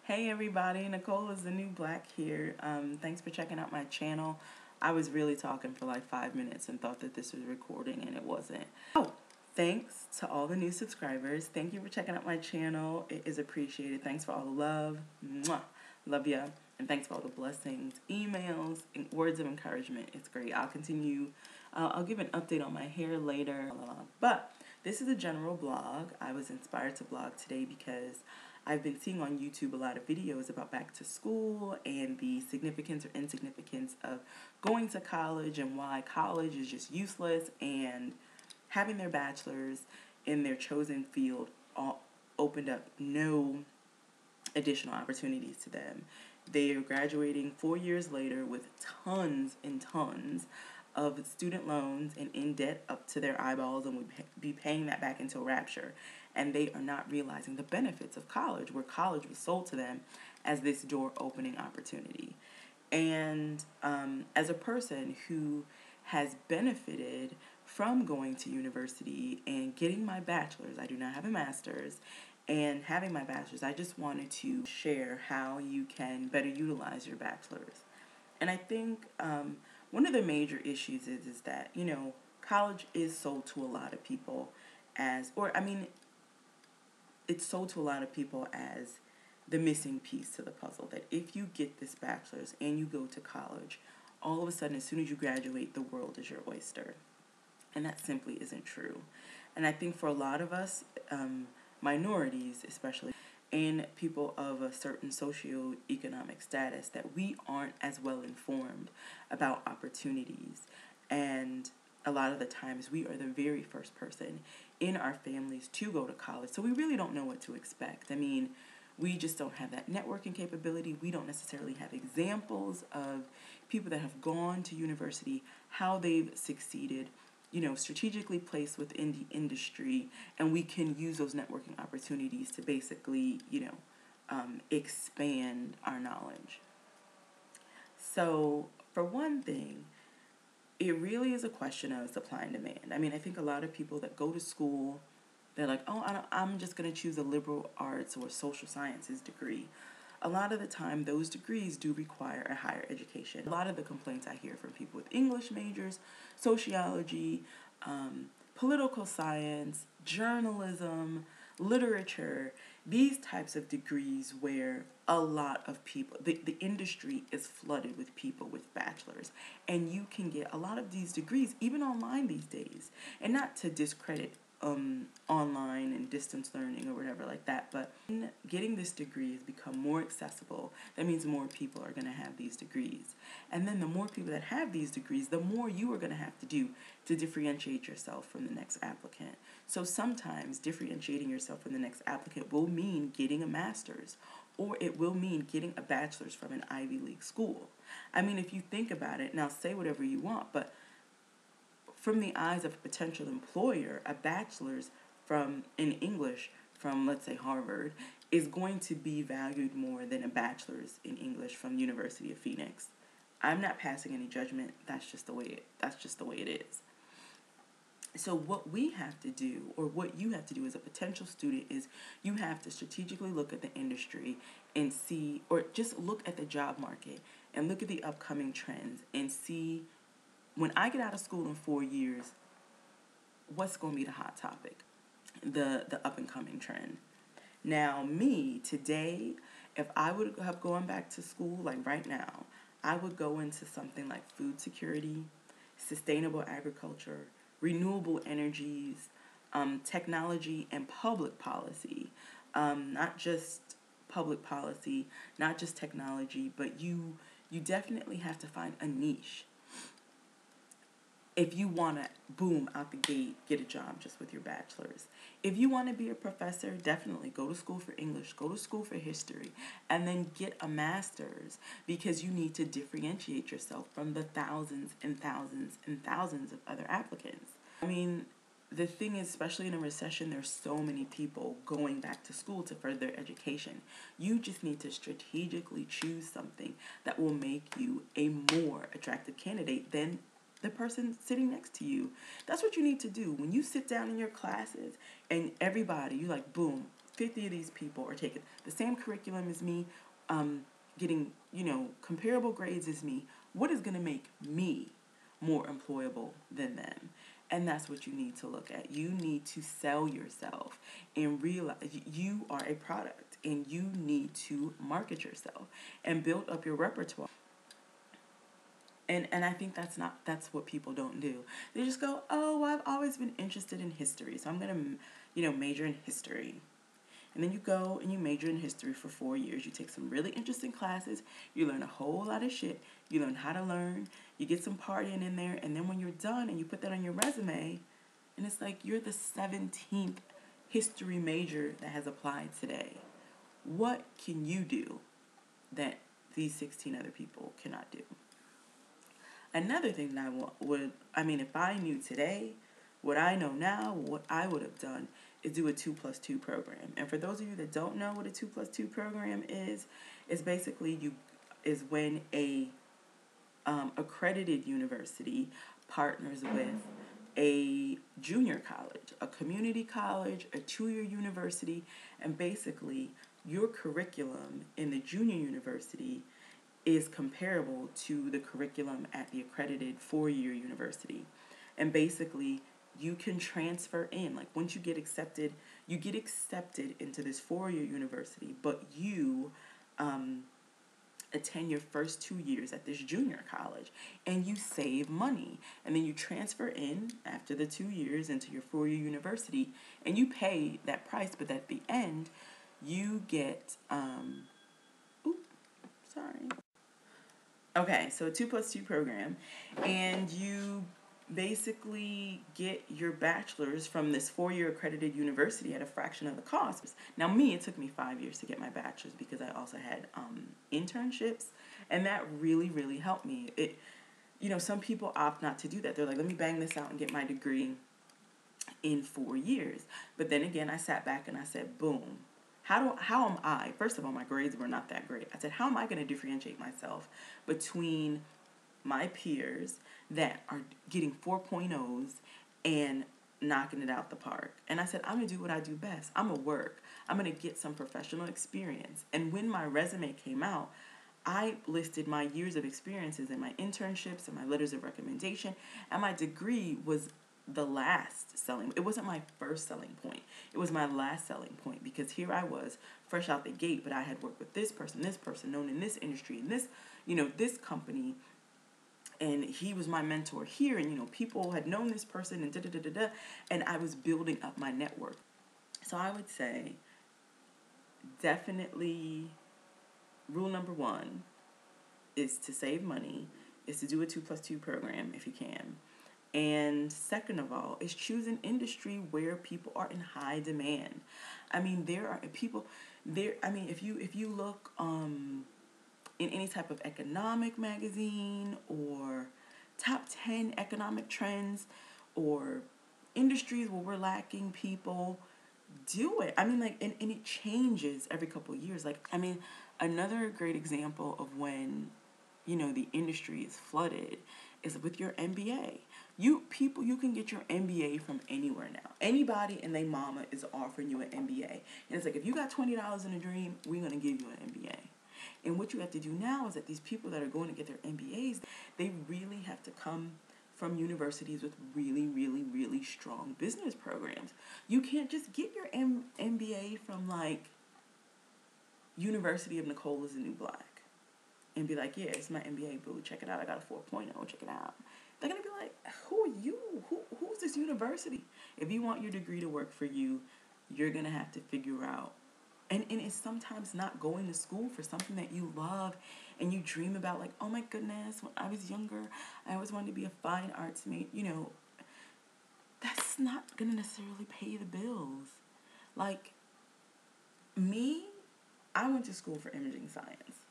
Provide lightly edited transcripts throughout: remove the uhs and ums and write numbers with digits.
Hey everybody, Nicole is the new black here. Thanks for checking out my channel. I was really talking for like 5 minutes and thought that this was recording and it wasn't. Oh, thanks to all the new subscribers. Thank you for checking out my channel. It is appreciated. Thanks for all the love. Mwah. Love ya. And thanks for all the blessings, emails, and words of encouragement. It's great. I'll continue. I'll give an update on my hair later. But this is a general blog. I was inspired to blog today because I've been seeing on YouTube a lot of videos about back to school and the significance or insignificance of going to college and why college is just useless, and having their bachelor's in their chosen field all opened up no additional opportunities to them. They are graduating 4 years later with tons and tons of student loans and in debt up to their eyeballs, and would be paying that back until rapture. And they are not realizing the benefits of college, where college was sold to them as this door opening opportunity. And as a person who has benefited from going to university and getting my bachelor's, I do not have a master's, and having my bachelor's, I just wanted to share how you can better utilize your bachelor's. And I think one of the major issues is that, college is sold to a lot of people it's sold to a lot of people as the missing piece to the puzzle. That if you get this bachelor's and you go to college, all of a sudden, as soon as you graduate, the world is your oyster. And that simply isn't true. And I think for a lot of us, minorities especially, and people of a certain socioeconomic status, that we aren't as well informed about opportunities. And a lot of the times we are the very first person in our families to go to college. So we really don't know what to expect. I mean, we just don't have that networking capability. We don't necessarily have examples of people that have gone to university, how they've succeeded, strategically placed within the industry, and we can use those networking opportunities to basically, expand our knowledge. So, for one thing, it really is a question of supply and demand. I mean, I think a lot of people that go to school, they're like, oh, I'm just going to choose a liberal arts or social sciences degree. A lot of the time, those degrees do require a higher education. A lot of the complaints I hear from people with English majors, sociology, political science, journalism, literature, these types of degrees where a lot of people, the industry is flooded with people with bachelors. And you can get a lot of these degrees, even online these days. And not to discredit online and distance learning or whatever like that, but getting this degree has become more accessible. That means more people are going to have these degrees, and then the more people that have these degrees, the more you are going to have to do to differentiate yourself from the next applicant. So sometimes differentiating yourself from the next applicant will mean getting a master's, or it will mean getting a bachelor's from an Ivy League school. I mean, if you think about it, now say whatever you want, but from the eyes of a potential employer, a bachelor's in English from, let's say, Harvard is going to be valued more than a bachelor's in English from University of Phoenix. I'm not passing any judgment. That's just the way it is. So what we have to do, or what you have to do as a potential student, is you have to strategically look at the industry and see, or just look at the job market and look at the upcoming trends and see, when I get out of school in 4 years, what's going to be the hot topic, the up and coming trend. Now, me, today, if I would have gone back to school, like right now, I would go into something like food security, sustainable agriculture, renewable energies, technology, and public policy. Not just public policy, not just technology, but you definitely have to find a niche if you want to, boom, out the gate, get a job just with your bachelor's. If you want to be a professor, definitely go to school for English, go to school for history, and then get a master's, because you need to differentiate yourself from the thousands and thousands and thousands of other applicants. I mean, the thing is, especially in a recession, there's so many people going back to school to further their education. You just need to strategically choose something that will make you a more attractive candidate than the person sitting next to you. That's what you need to do. When you sit down in your classes and everybody, you like, boom, 50 of these people are taking the same curriculum as me, getting, comparable grades as me. What is going to make me more employable than them? And that's what you need to look at. You need to sell yourself and realize you are a product, and you need to market yourself and build up your repertoire. And I think that's what people don't do. They just go, oh, well, I've always been interested in history, so I'm going to, major in history. And then you go and you major in history for 4 years. You take some really interesting classes. You learn a whole lot of shit. You learn how to learn. You get some partying in there. And then when you're done and you put that on your resume, and it's like you're the 17th history major that has applied today. What can you do that these 16 other people cannot do? Another thing that if I knew today, what I know now, what I would have done is do a 2+2 program. And for those of you that don't know what a 2+2 program is basically is when a accredited university partners with a junior college, a community college, a 2-year university, and basically your curriculum in the junior university is comparable to the curriculum at the accredited 4-year university. And basically, you can transfer in. Like, once you get accepted into this 4-year university, but you attend your first 2 years at this junior college, and you save money. And then you transfer in after the 2 years into your 4-year university, and you pay that price, but at the end, you get, Okay, so a 2+2 program, and you basically get your bachelor's from this 4-year accredited university at a fraction of the cost. Now, it took me 5 years to get my bachelor's because I also had internships, and that really, really helped me. Some people opt not to do that. They're like, let me bang this out and get my degree in 4 years. But then again, I sat back and I said, boom. How am I? First of all, my grades were not that great. I said, how am I going to differentiate myself between my peers that are getting 4.0s and knocking it out the park? And I said, I'm going to do what I do best. I'm going to work. I'm going to get some professional experience. And when my resume came out, I listed my years of experiences and my internships and my letters of recommendation, and my degree was the last selling. It wasn't my first selling point. It was my last selling point, because here I was fresh out the gate, but I had worked with this person known in this industry, and this company, and he was my mentor here, and people had known this person, and and I was building up my network. So I would say definitely rule number 1 is to save money, is to do a 2+2 program if you can. And second of all, is choose an industry where people are in high demand. There are people there. If you look in any type of economic magazine or top 10 economic trends or industries where we're lacking people, do it. And it changes every couple of years. Another great example of when, the industry is flooded is with your MBA. You can get your MBA from anywhere now. Anybody and their mama is offering you an MBA. And it's like, if you got $20 in a dream, we're going to give you an MBA. And what you have to do now is that these people that are going to get their MBAs, they really have to come from universities with really, really, really strong business programs. You can't just get your MBA from, University of Nicole is the New Black and be like, yeah, it's my MBA, boo. Check it out. I got a 4.0. Check it out. They're going to be like, who are you? Who's this university? If you want your degree to work for you, you're going to have to figure out. And it's sometimes not going to school for something that you love and you dream about, like, oh my goodness, when I was younger, I always wanted to be a fine arts major. That's not going to necessarily pay the bills. Like, me, I went to school for imaging science.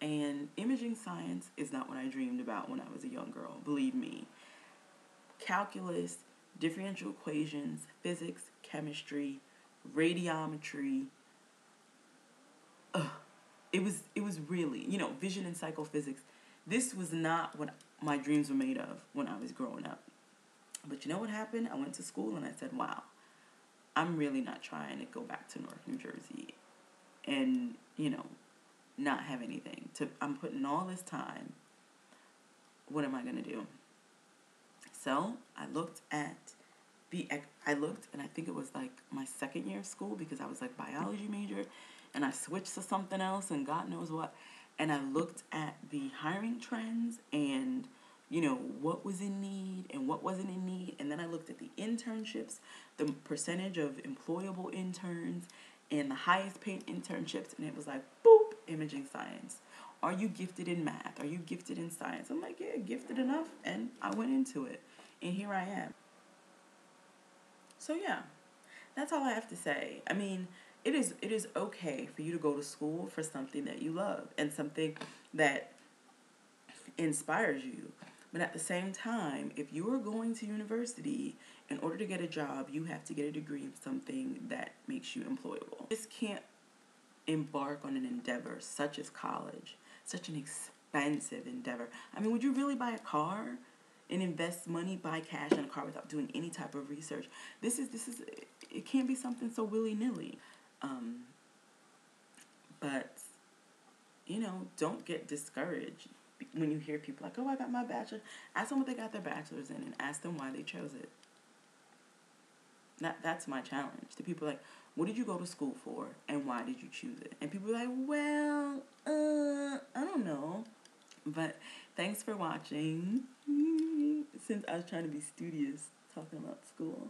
And imaging science is not what I dreamed about when I was a young girl, believe me. Calculus, differential equations, physics, chemistry, radiometry. It was really, vision and psychophysics. This was not what my dreams were made of when I was growing up. But you know what happened? I went to school and I said, wow, I'm really not trying to go back to North New Jersey and, not have anything. I'm putting all this time. What am I going to do? So I looked and I think it was like my second year of school, because I was like biology major and I switched to something else and God knows what. And I looked at the hiring trends and, what was in need and what wasn't in need. And then I looked at the internships, the percentage of employable interns and the highest paid internships. And it was like, boop, imaging science. Are you gifted in math? Are you gifted in science? I'm like, yeah, gifted enough. And I went into it. And here I am. So yeah, that's all I have to say. I mean, it is okay for you to go to school for something that you love and something that inspires you. But at the same time, if you are going to university, in order to get a job, you have to get a degree in something that makes you employable. You just can't embark on an endeavor such as college, such an expensive endeavor. I mean, would you really buy a car and invest money, buy cash in a car without doing any type of research? This is it can't be something so willy-nilly. But don't get discouraged when you hear people like, oh, I got my bachelor. Ask them what they got their bachelor's in and ask them why they chose it. That's my challenge to people. Like, what did you go to school for and why did you choose it? And people are like, well, I don't know. But thanks for watching. Since I was trying to be studious talking about school.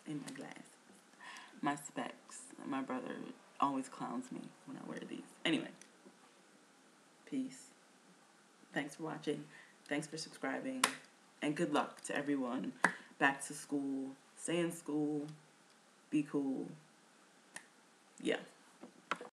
In my glasses. My specs. My brother always clowns me when I wear these. Anyway. Peace. Thanks for watching. Thanks for subscribing. And good luck to everyone. Back to school. Stay in school. Be cool. Yeah.